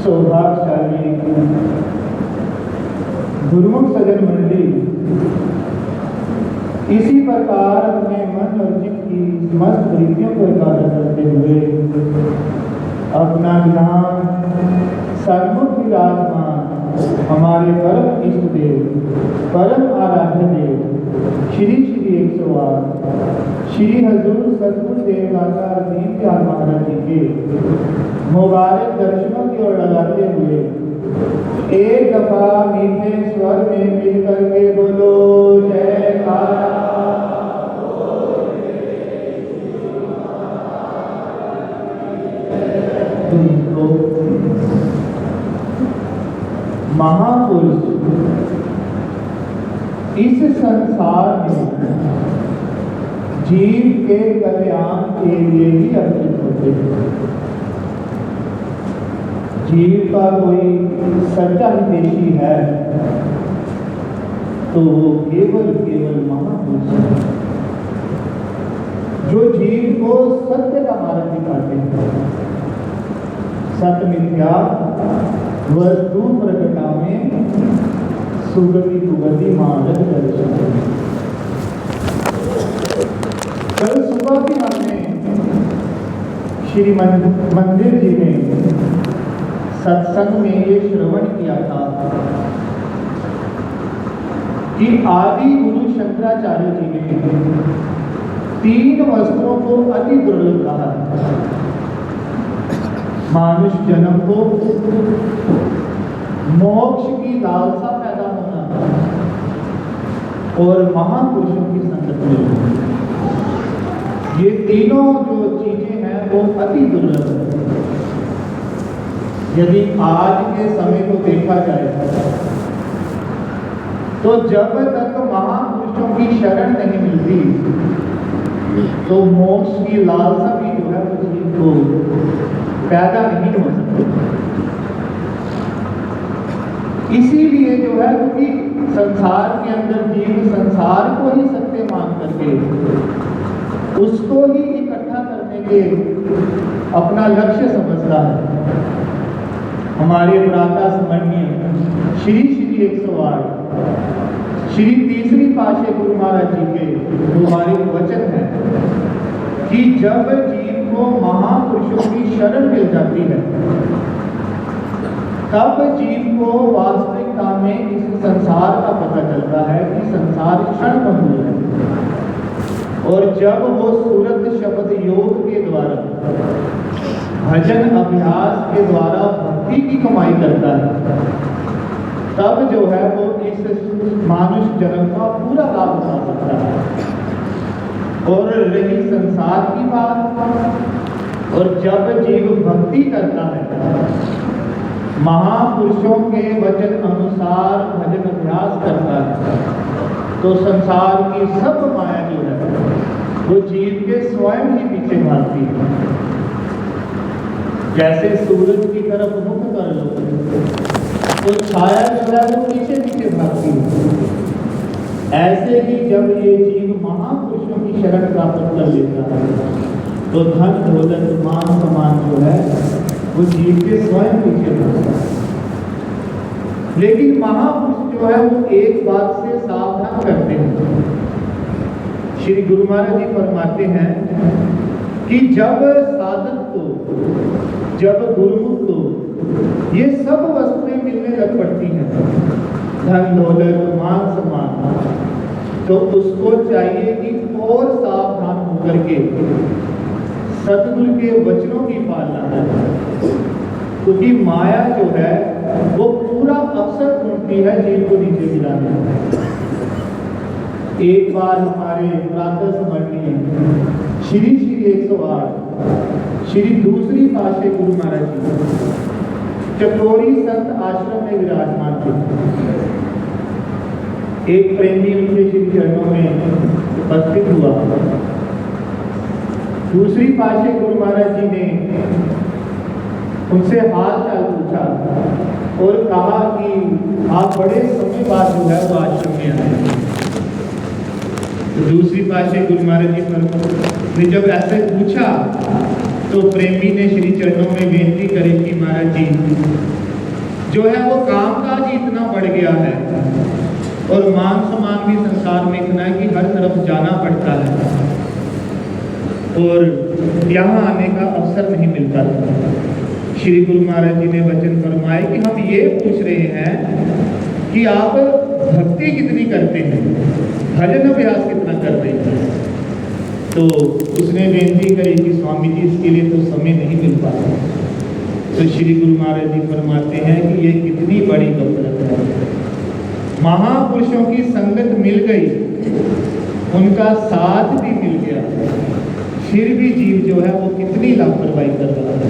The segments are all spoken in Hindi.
सौभाग्यशाली गुरुमुख सजन मंडली इसी प्रकार अपने मन और चित्त की समस्त वृत्तियों को एकाग्र करते हुए अपना ध्यान सन्मुख विराजमान हमारे परम इष्ट देव, परम आराध्य देव श्री श्री 108 श्री हजूर सतगुरुदेव दाता दीनदयाल महाराज जी के मुबारक दर्शनों की ओर लगाते हुए एक दफा मीठे स्वर में मिल करके बोलो जयकारा। महापुरुष इस संसार में जीव के कल्याण के लिए ही अर्पित होते हैं। जीव का कोई सच्चा हितैषी है तो वो केवल महापुरुष है, जो जीव को सत्य का मार्ग दिखाते हैं। सत्य मिथ्या वस्तु प्रकटा में सुगति कुगति मार्ग दर्शन। कल सुबह भी हमने श्री मंदिर जी में सत्संग में ये श्रवण किया था कि आदि गुरु शंकराचार्य जी ने 3 वस्तुओं को अति दुर्लभ कहा। मानुष जन्म को, मोक्ष की लालसा पैदा होना और महापुरुषों की संगत में, ये तीनों जो चीजें हैं वो अति दुर्लभ है। यदि आज के समय को देखा जाए तो जब तक महापुरुषों की शरण नहीं मिलती तो मोक्ष की लालसा भी जो है वो जीव को पैदा नहीं हो सकती। इसीलिए जो है क्योंकि संसार के अंदर जीव संसार को ही सत्य मान करके उसको ही इकट्ठा करने के अपना लक्ष्य समझता है। हमारे प्रातः स्मरणीय श्री श्री 108 श्री तीसरी पातशाही गुरु महाराज जी के दोबारे वचन है कि जब जीव को महापुरुषों की शरण मिल जाती है तब जीव को वास्तविकता में इस संसार का पता चलता है कि संसार क्षणभंगुर है। और जब वो सूरत शब्द योग के द्वारा भजन अभ्यास के द्वारा भक्ति की कमाई करता है तब जो है वो इस मानुष जन्म का पूरा लाभ उठा सकता है। और रही संसार की बात, और जब जीव भक्ति करता है, महापुरुषों के वचन अनुसार भजन अभ्यास करता है, तो संसार की सब माया जो है वो जीव के स्वयं ही पीछे भागती है। जैसे सूरज की तरफ मुख कर लो तो छाया जो है वो पीछे पीछे भागती है। ऐसे ही जब ये जीव महापुरुषों की शरण प्राप्त कर लेता है तो धन दौलत मान सम्मान जो है वो जीव के स्वयं पीछे रहता है। लेकिन महापुरुष जो है वो एक बात से सावधान करते हैं। श्री गुरु महाराज जी फरमाते हैं कि जब साधक को, जब गुरुमुख को ये सब वस्तुएं मिलने लग पड़ती हैं, धन दौलत मान सम्मान, तो उसको चाहिए कि और सावधान होकर के सतगुरु के वचनों की पालना करें, क्योंकि माया जो है वो पूरा अवसर ढूंढती है जीव को नीचे गिराने। एक बार हमारे प्रातः स्मरणीय श्री 108 श्री दूसरी पातशाही गुरु महाराज जी चकोरी संत आश्रम में विराजमान थे। एक प्रेमी उनके श्री चरणों में उपस्थित हुआ। दूसरी पातशाही गुरु महाराज जी ने उनसे हाल चाल पूछा और कहा कि आप बड़े समय बाद जो है वो आश्रम में आए। तो दूसरी पातशाही गुरु महाराज जी ने जब ऐसे पूछा तो प्रेमी ने श्री चरणों में बेनती करी कि महाराज जी जो है वो कामकाज ही इतना बढ़ गया है और मान सम्मान भी संसार में इतना है कि हर तरफ जाना पड़ता है और यहाँ आने का अवसर नहीं मिलता। श्री गुरु महाराज जी ने वचन फरमाए कि हम ये पूछ रहे हैं कि आप भक्ति कितनी करते हैं, भजन अभ्यास कितना करते हैं। तो उसने बेनती करी कि स्वामी जी इसके लिए तो समय नहीं मिल पाता। तो श्री गुरु महाराज जी फरमाते हैं कि ये कितनी बड़ी गफलत है। महापुरुषों की संगत मिल गई, उनका साथ भी मिल गया, फिर भी जीव जो है वो कितनी लापरवाही कर रहा है।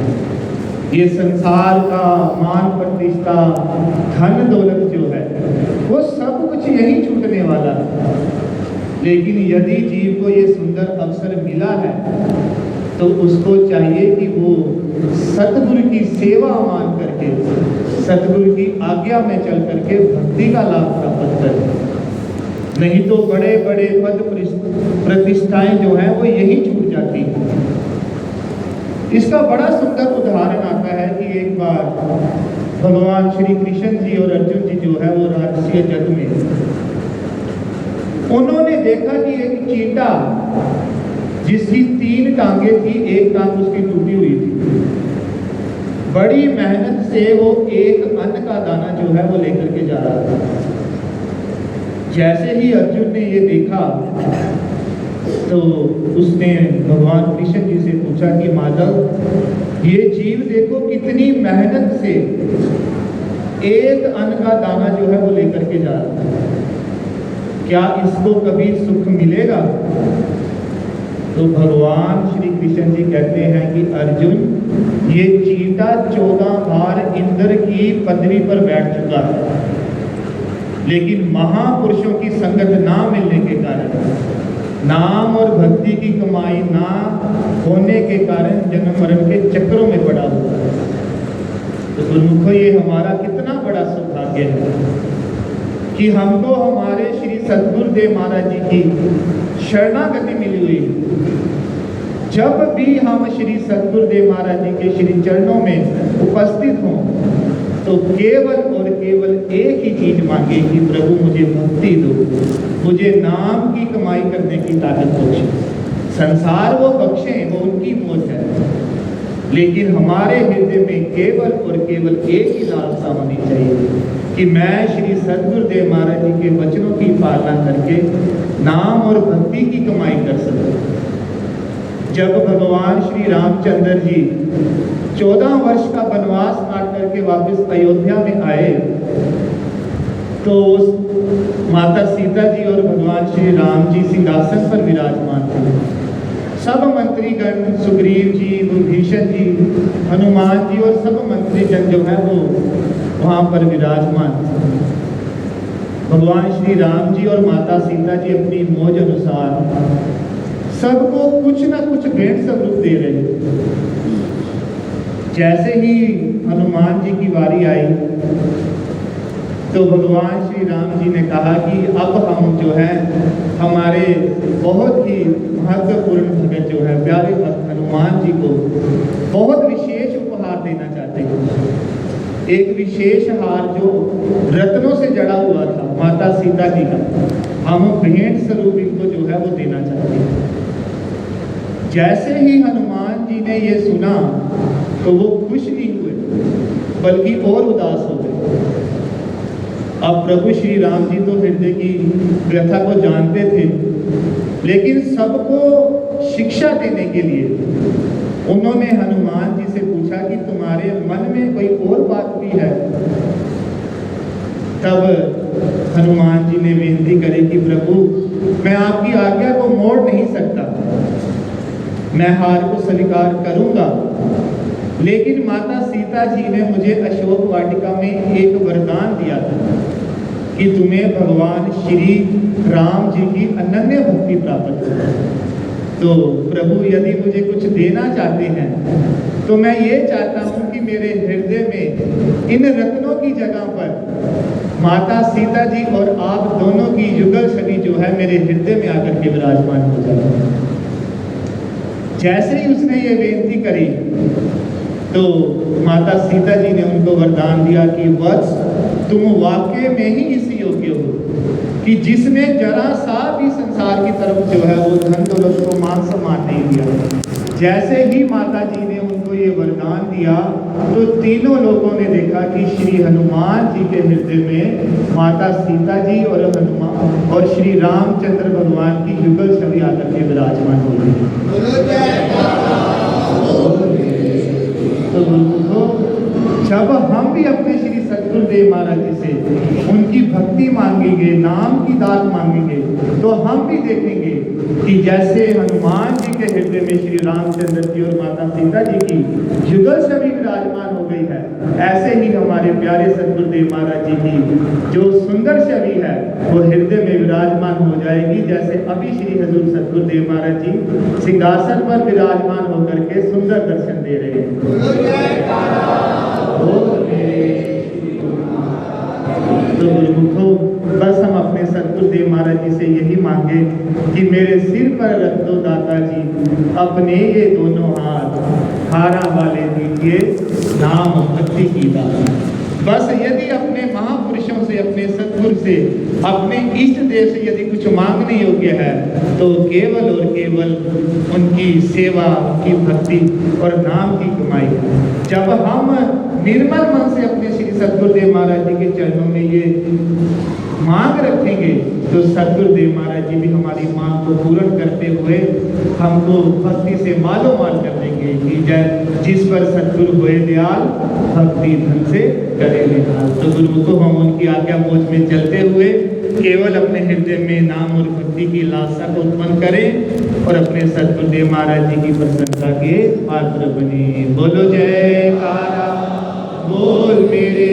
ये संसार का मान प्रतिष्ठा धन दौलत जो है वो सब कुछ यही छूटने वाला है। लेकिन यदि जीव को ये सुंदर अवसर मिला है तो उसको चाहिए कि वो सतगुरु की सेवा मान करके, सतगुरु की आज्ञा में चल करके भक्ति का लाभ प्राप्त करे। नहीं तो बड़े बड़े पद प्रतिष्ठाएं जो हैं वो यही छूट जाती हैं। इसका बड़ा सुंदर उदाहरण आता है कि एक बार भगवान श्री कृष्ण जी और अर्जुन जी जो है वो राजसीय जग में उन्होंने देखा कि एक चींटा जिसकी 3 टांगे थी, एक टांग उसकी टूटी हुई थी, बड़ी मेहनत से वो एक अन्न का दाना जो है वो लेकर के जा रहा था। जैसे ही अर्जुन ने ये देखा तो उसने भगवान कृष्ण जी से पूछा कि माधव ये जीव देखो कितनी मेहनत से एक अन्न का दाना जो है वो लेकर के जा रहा है, क्या इसको कभी सुख मिलेगा? तो भगवान श्री कृष्ण जी कहते हैं कि अर्जुन ये चींटा 14 बार इंद्र की पदवी पर बैठ चुका है, लेकिन महापुरुषों की संगत ना मिलने के कारण, नाम और भक्ति की कमाई ना होने के कारण जन्म मरण के चक्रों में पड़ा हुआ है। तो गुरुमुखो ये हमारा कितना बड़ा सौभाग्य है कि हमको हमारे श्री सद्गुरुदेव महाराज जी की शरणागति मिली हुई। जब भी हम श्री सद्गुरुदेव महाराज जी के श्री चरणों में उपस्थित हों तो केवल और केवल एक ही चीज मांगे कि प्रभु मुझे भक्ति दो, मुझे नाम की कमाई करने की ताकत बख्शे। संसार वो बख्शे, वो उनकी मौज है, लेकिन हमारे हृदय में केवल और केवल एक ही लालसा होनी चाहिए कि मैं श्री सद्गुरुदेव महाराज जी के वचनों की पालना करके नाम और भक्ति की कमाई कर सकूं। जब भगवान श्री रामचंद्र जी 14 वर्ष का वनवास काट करके वापस अयोध्या में आए तो माता सीता जी और भगवान श्री राम जी सिंहासन पर विराजमान थे। सब मंत्रीगण सुग्रीव जी, विभीषण जी, हनुमान जी और सब मंत्रीगण जो है वो वहां पर विराजमान थे। भगवान श्री राम जी और माता सीता जी अपनी मौज अनुसार सबको कुछ ना कुछ भेंट स्वरूप दे रहे। जैसे ही हनुमान जी की बारी आई तो भगवान श्री राम जी ने कहा कि अब हम जो है हमारे बहुत ही महत्वपूर्ण भगत जो है प्यारे भक्त हनुमान जी को बहुत विशेष उपहार देना चाहते हैं। एक विशेष हार जो रत्नों से जड़ा हुआ था माता सीता जी का, हम भेंट स्वरूप इनको जो है वो देना चाहते हैं। जैसे ही हनुमान जी ने ये सुना तो वो खुश नहीं हुए बल्कि और उदास हो गए। अब प्रभु श्री राम जी तो हृदय की व्यथा को जानते थे, लेकिन सबको शिक्षा देने के लिए उन्होंने हनुमान जी से पूछा कि तुम्हारे मन में कोई और बात भी है। तब हनुमान जी ने विनती करी कि प्रभु मैं आपकी आज्ञा को मोड़ नहीं सकता, मैं हार को स्वीकार करूंगा, लेकिन माता सीता जी ने मुझे अशोक वाटिका में एक वरदान दिया था कि तुम्हें भगवान श्री राम जी की अनन्य भक्ति प्राप्त हो। तो प्रभु यदि मुझे कुछ देना चाहते हैं तो मैं ये चाहता हूं कि मेरे हृदय में इन रत्नों की जगह पर माता सीता जी और आप दोनों की युगल छवि जो है मेरे हृदय में आकर के विराजमान हो जाए। जैसे ही उसने ये बेनती करी तो माता सीता जी ने उनको वरदान दिया कि वत्स तुम वाकई में ही इस योग्य हो कि जिसने जरा सा भी संसार की तरफ जो है वो धन दौलत को मान सम्मान नहीं दिया। जैसे ही माता जी ने उनको ये वरदान दिया तो तीनों लोगों ने देखा कि श्री हनुमान जी के हृदय में माता सीता जी और हनुमान और श्री रामचंद्र भगवान की युगल छवि आकर के विराजमान हो गई। तो जब हम भी अपने श्री सद्गुरुदेव महाराज जी से उनकी भक्ति मांगेंगे, नाम की दात मांगेंगे, तो हम भी देखेंगे कि जैसे हनुमान जी के हृदय में श्री रामचंद्र जी और माता सीता जी की युगल छवि विराजमान हो गई है, ऐसे ही हमारे प्यारे सद्गुरुदेव महाराज जी की जो सुंदर छवि है वो हृदय में विराजमान हो जाएगी। जैसे अभी श्री हजूर सद्गुरुदेव महाराज जी सिंहासन पर विराजमान होकर के सुंदर दर्शन दे रहे हैं। तो गुरुमुखो बस हम अपने सद्गुरुदेव महाराज जी से यही मांगे कि मेरे सिर पर रख दो दाता जी अपने ये दोनों हाथ, हारा वाले दीजिए नाम भक्ति की दात। बस यदि अपने महापुरुषों से, अपने सद्गुरु से, अपने इष्ट देव से यदि कुछ मांगने योग्य है तो केवल और केवल उनकी सेवा, उनकी भक्ति और नाम की कमाई। जब हम निर्मल मन से अपने श्री सद्गुरुदेव महाराज जी के चरणों में ये मांग रखेंगे तो सद्गुरुदेव महाराज जी भी हमारी मांग को पूर्ण करते हुए हमको भक्ति से मालो माल कर देंगे कि जिस पर सद्गुरु हुए दयाल भक्ति धन से करे निहाल। तो गुरु को हम उनकी आज्ञा बोझ में चलते हुए केवल अपने हृदय में नाम और भक्ति की लालसा को उत्पन्न करें और अपने सद्गुरुदेव महाराज जी की प्रसन्नता के पात्र बने। बोलो जयकारा बोल मेरे।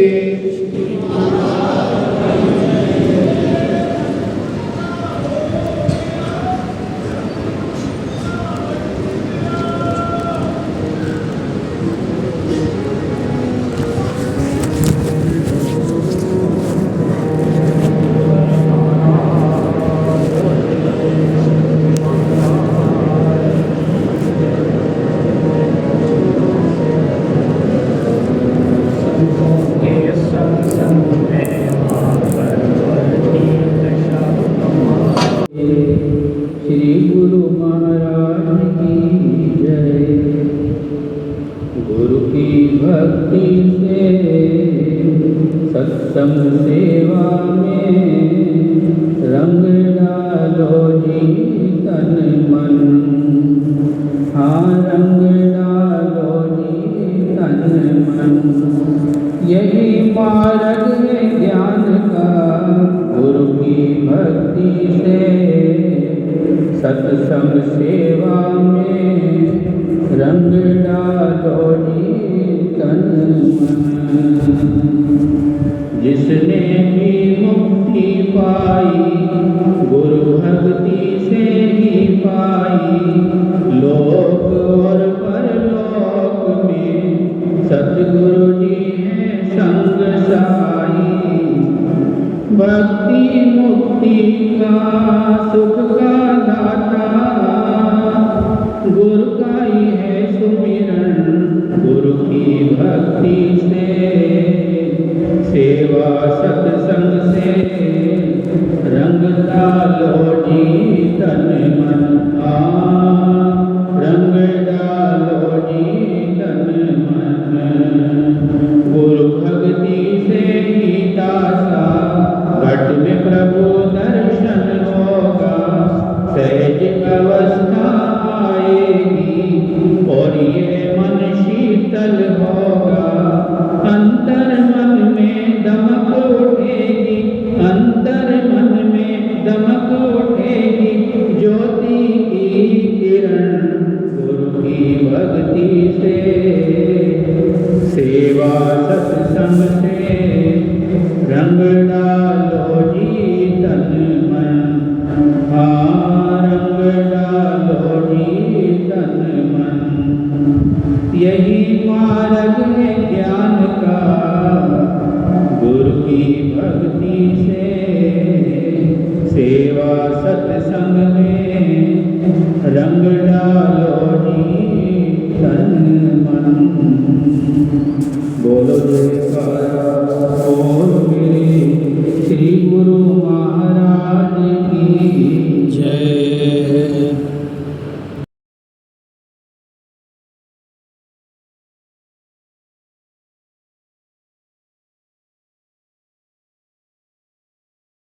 भक्ति से सेवा सत्संग में रंग डालो जी तन